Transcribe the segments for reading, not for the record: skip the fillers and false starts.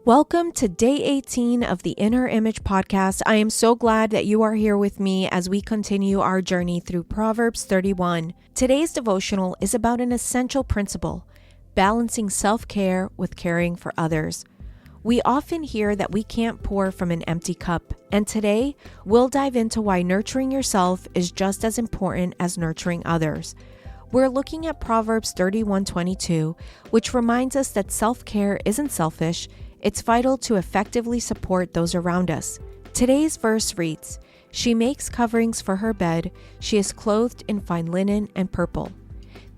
Welcome to day 18 of the Inner Image podcast. I am so glad that you are here with me as we continue our journey through Proverbs 31. Today's devotional is about an essential principle, balancing self-care with caring for others. We often hear that we can't pour from an empty cup, and today we'll dive into why nurturing yourself is just as important as nurturing others. We're looking at Proverbs 31:22, which reminds us that self-care isn't selfish. It's vital to effectively support those around us. Today's verse reads, "She makes coverings for her bed. She is clothed in fine linen and purple."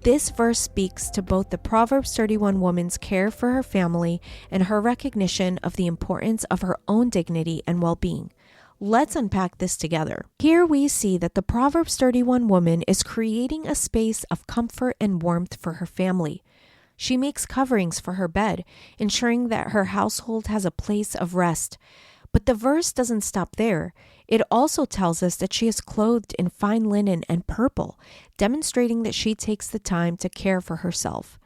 This verse speaks to both the Proverbs 31 woman's care for her family and her recognition of the importance of her own dignity and well-being. Let's unpack this together. Here we see that the Proverbs 31 woman is creating a space of comfort and warmth for her family. She makes coverings for her bed, ensuring that her household has a place of rest. But the verse doesn't stop there. It also tells us that she is clothed in fine linen and purple, demonstrating that she takes the time to care for herself.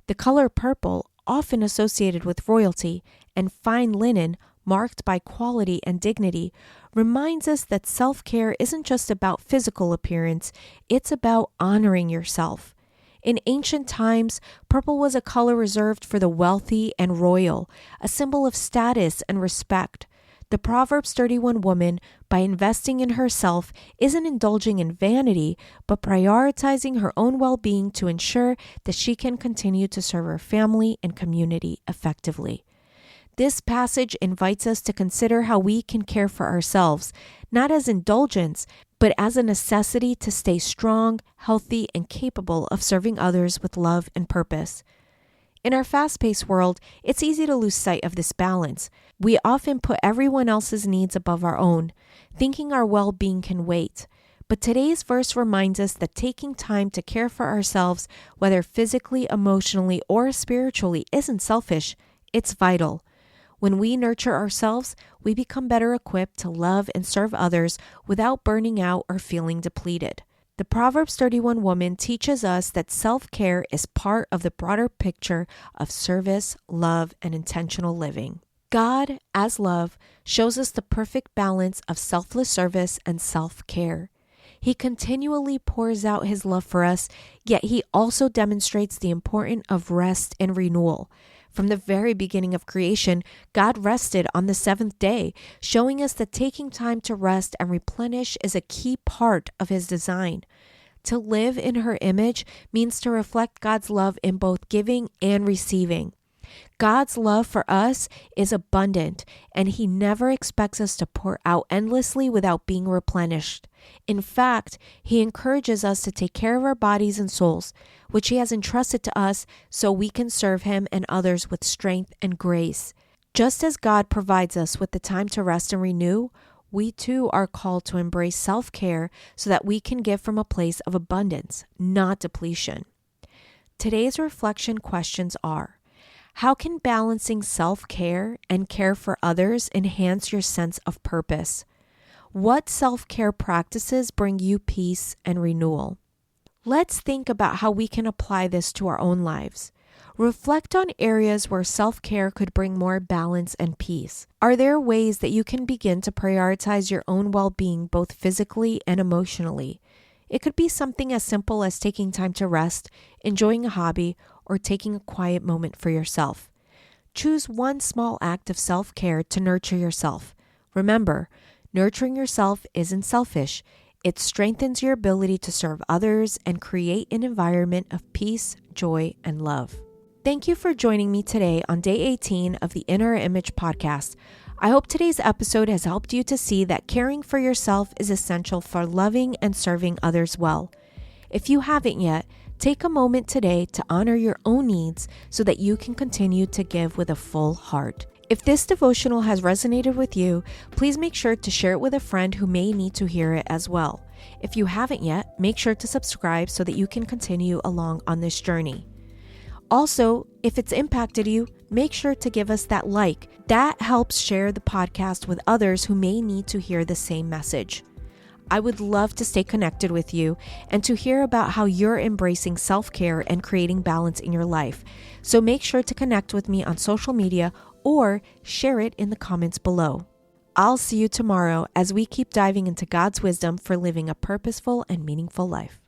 The color purple, often associated with royalty, and fine linen, marked by quality and dignity, reminds us that self-care isn't just about physical appearance, it's about honoring yourself. In ancient times, purple was a color reserved for the wealthy and royal, a symbol of status and respect. The Proverbs 31 woman, by investing in herself, isn't indulging in vanity, but prioritizing her own well-being to ensure that she can continue to serve her family and community effectively. This passage invites us to consider how we can care for ourselves, not as indulgence, but as a necessity to stay strong, healthy, and capable of serving others with love and purpose. In our fast-paced world, it's easy to lose sight of this balance. We often put everyone else's needs above our own, thinking our well-being can wait. But today's verse reminds us that taking time to care for ourselves, whether physically, emotionally, or spiritually, isn't selfish. It's vital. When we nurture ourselves, we become better equipped to love and serve others without burning out or feeling depleted. The Proverbs 31 woman teaches us that self-care is part of the broader picture of service, love, and intentional living. God, as love, shows us the perfect balance of selfless service and self-care. He continually pours out his love for us, yet he also demonstrates the importance of rest and renewal. From the very beginning of creation, God rested on the seventh day, showing us that taking time to rest and replenish is a key part of his design. To live in her image means to reflect God's love in both giving and receiving. God's love for us is abundant, and he never expects us to pour out endlessly without being replenished. In fact, he encourages us to take care of our bodies and souls, which he has entrusted to us so we can serve him and others with strength and grace. Just as God provides us with the time to rest and renew, we too are called to embrace self-care so that we can give from a place of abundance, not depletion. Today's reflection questions are: how can balancing self-care and care for others enhance your sense of purpose? What self-care practices bring you peace and renewal? Let's think about how we can apply this to our own lives. Reflect on areas where self-care could bring more balance and peace. Are there ways that you can begin to prioritize your own well-being both physically and emotionally? It could be something as simple as taking time to rest, enjoying a hobby, or taking a quiet moment for yourself. Choose one small act of self-care to nurture yourself. Remember, nurturing yourself isn't selfish. It strengthens your ability to serve others and create an environment of peace, joy, and love. Thank you for joining me today on day 18 of the Inner Image podcast. I hope today's episode has helped you to see that caring for yourself is essential for loving and serving others well. If you haven't yet, take a moment today to honor your own needs so that you can continue to give with a full heart. If this devotional has resonated with you, please make sure to share it with a friend who may need to hear it as well. If you haven't yet, make sure to subscribe so that you can continue along on this journey. Also, if it's impacted you, make sure to give us that like. That helps share the podcast with others who may need to hear the same message. I would love to stay connected with you and to hear about how you're embracing self-care and creating balance in your life. So make sure to connect with me on social media or share it in the comments below. I'll see you tomorrow as we keep diving into God's wisdom for living a purposeful and meaningful life.